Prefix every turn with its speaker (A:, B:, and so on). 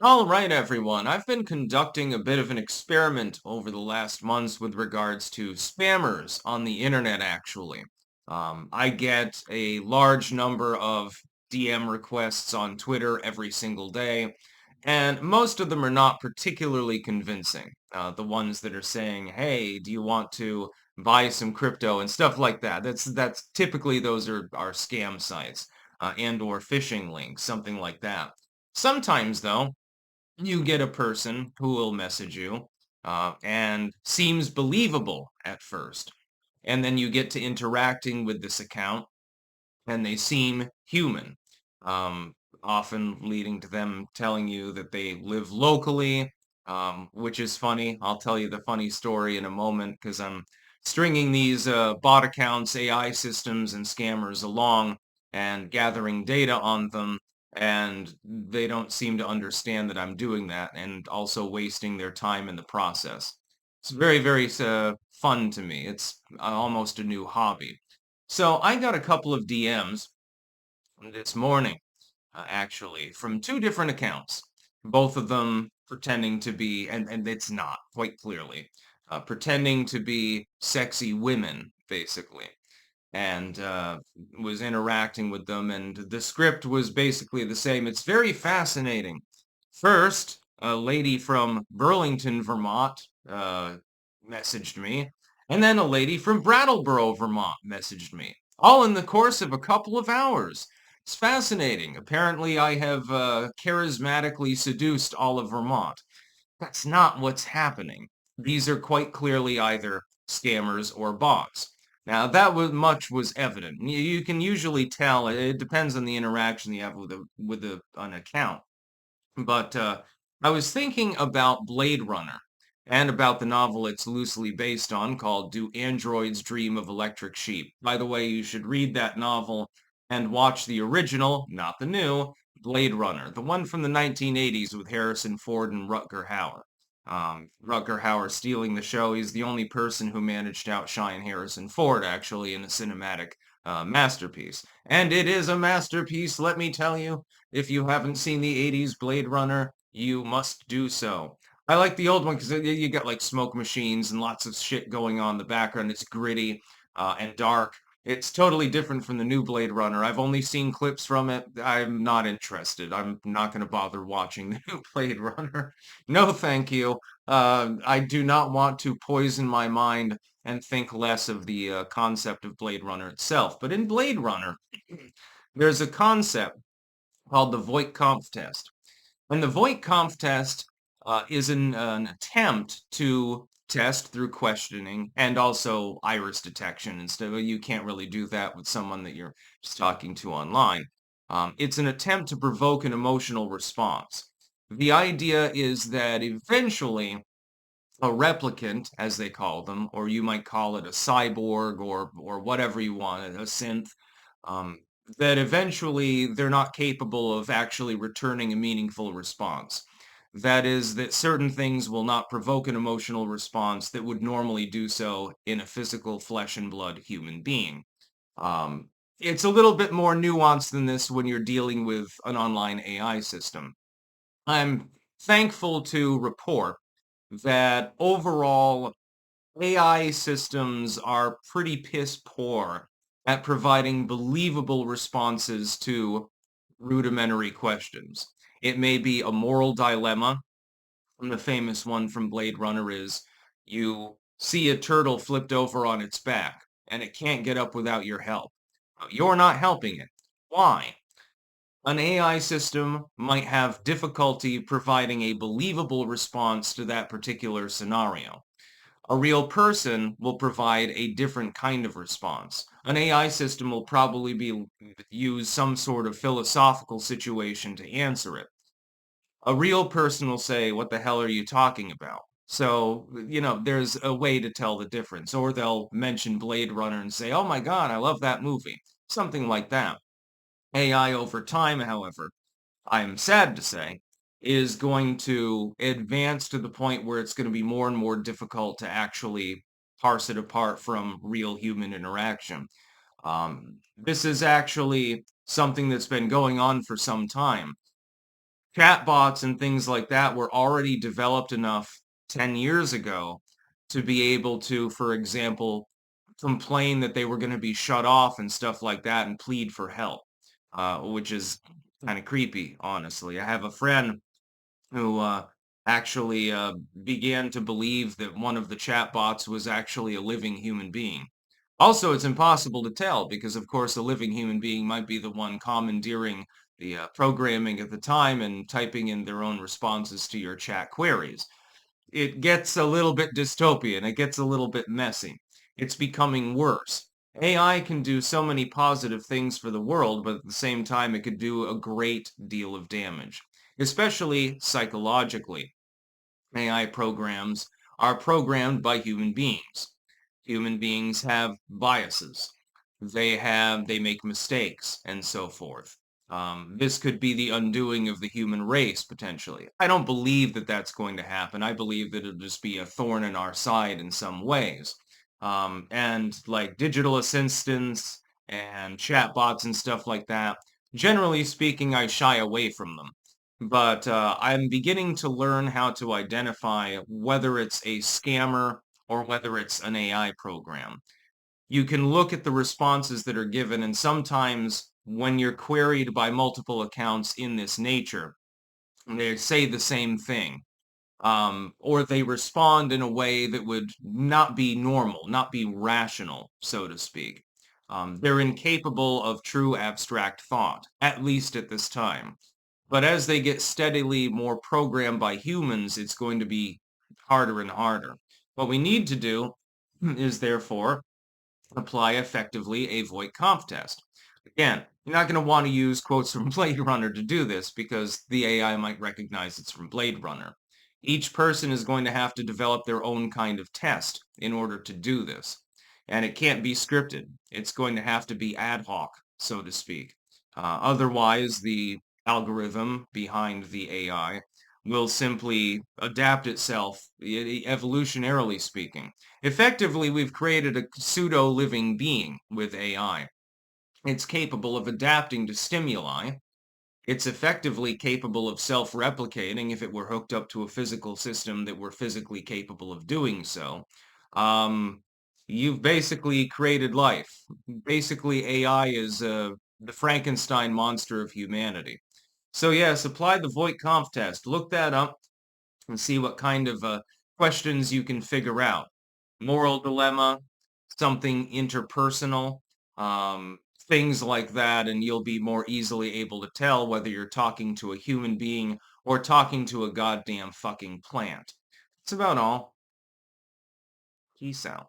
A: All right, everyone. I've been conducting a bit of an experiment over the last months with regards to spammers on the internet, actually. I get a large number of DM requests on Twitter every single day, and most of them are not particularly convincing. The ones that are saying, "Hey, do you want to buy some crypto?" and stuff like that. That's typically those are scam sites, and or phishing links, something like that. Sometimes, though, you get a person who will message you and seems believable at first. And then you get to interacting with this account and they seem human, um, often leading to them telling you that they live locally, which is funny. I'll tell you the funny story in a moment because I'm stringing these bot accounts, AI systems, and scammers along and gathering data on them. And they don't seem to understand that I'm doing that and also wasting their time in the process. It's very, very fun to me. It's almost a new hobby. So I got a couple of DMs this morning, actually, from two different accounts, both of them pretending to be, and it's not quite clearly, pretending to be sexy women, basically, and was interacting with them. And the script was basically the same. It's very fascinating. First, a lady from Burlington, Vermont, messaged me, and then a lady from Brattleboro, Vermont, messaged me, all in the course of a couple of hours. It's fascinating. Apparently, I have charismatically seduced all of Vermont. That's not what's happening. These are quite clearly either scammers or bots. Now, much was evident. You can usually tell. It depends on the interaction you have with an account. But I was thinking about Blade Runner and about the novel it's loosely based on called Do Androids Dream of Electric Sheep? By the way, you should read that novel and watch the original, not the new, Blade Runner, the one from the 1980s with Harrison Ford and Rutger Hauer. Rutger Hauer stealing the show. He's the only person who managed to outshine Harrison Ford, actually, in a cinematic masterpiece. And it is a masterpiece, let me tell you. If you haven't seen the 80s Blade Runner, you must do so. I like the old one because you got like smoke machines and lots of shit going on in the background. It's gritty and dark. It's totally different from the new Blade Runner. I've only seen clips from it. I'm not interested. I'm not going to bother watching the new Blade Runner. No, thank you. I do not want to poison my mind and think less of the concept of Blade Runner itself. But in Blade Runner, there's a concept called the Voight-Kampff test. And the Voight-Kampff test is an attempt to test through questioning and also iris detection. Instead of you can't really do that with someone that you're just talking to online. It's an attempt to provoke an emotional response. The idea is that eventually a replicant, as they call them, or you might call it a cyborg or whatever you want, a synth, um, that eventually they're not capable of actually returning a meaningful response. That is, that certain things will not provoke an emotional response that would normally do so in a physical flesh and blood human being. Um, it's a little bit more nuanced than this when you're dealing with an online AI system. I'm thankful to report that overall AI systems are pretty piss poor at providing believable responses to rudimentary questions. It may be a moral dilemma. And the famous one from Blade Runner is you see a turtle flipped over on its back and it can't get up without your help. You're not helping it. Why? An AI system might have difficulty providing a believable response to that particular scenario. A real person will provide a different kind of response. An AI system will probably use some sort of philosophical situation to answer it. A real person will say, "What the hell are you talking about?" So, there's a way to tell the difference. Or they'll mention Blade Runner and say, "Oh my God, I love that movie." Something like that. AI over time, however, I'm sad to say, is going to advance to the point where it's going to be more and more difficult to actually parse it apart from real human interaction. This is actually something that's been going on for some time. Chatbots and things like that were already developed enough 10 years ago to be able to, for example, complain that they were going to be shut off and stuff like that and plead for help, which is kind of creepy, honestly. I have a friend who actually began to believe that one of the chatbots was actually a living human being. Also, it's impossible to tell because, of course, a living human being might be the one commandeering the programming at the time and typing in their own responses to your chat queries. It gets a little bit dystopian. It gets a little bit messy. It's becoming worse. AI can do so many positive things for the world, but at the same time, it could do a great deal of damage, especially psychologically. AI programs are programmed by human beings. Human beings have biases. They make mistakes and so forth. This could be the undoing of the human race potentially. I don't believe that that's going to happen. I believe that it'll just be a thorn in our side in some ways. And like digital assistants and chatbots and stuff like that, generally speaking, I shy away from them. But I'm beginning to learn how to identify whether it's a scammer or whether it's an AI program. You can look at the responses that are given, and sometimes when you're queried by multiple accounts in this nature, they say the same thing. Or they respond in a way that would not be normal, not be rational, so to speak. They're incapable of true abstract thought, at least at this time. But as they get steadily more programmed by humans, it's going to be harder and harder. What we need to do is therefore apply effectively a Voight-Kampff test. Again, you're not going to want to use quotes from Blade Runner to do this because the AI might recognize it's from Blade Runner. Each person is going to have to develop their own kind of test in order to do this. And it can't be scripted. It's going to have to be ad hoc, so to speak. Otherwise, the algorithm behind the AI will simply adapt itself, evolutionarily speaking. Effectively, we've created a pseudo-living being with AI. It's capable of adapting to stimuli. It's effectively capable of self-replicating if it were hooked up to a physical system that were physically capable of doing so. Um, you've basically created life. Basically, AI is the Frankenstein monster of humanity. So yes, apply the Voight-Kampff test. Look that up and see what kind of questions you can figure out. Moral dilemma, something interpersonal, things like that, and you'll be more easily able to tell whether you're talking to a human being or talking to a goddamn fucking plant. That's about all. Peace out.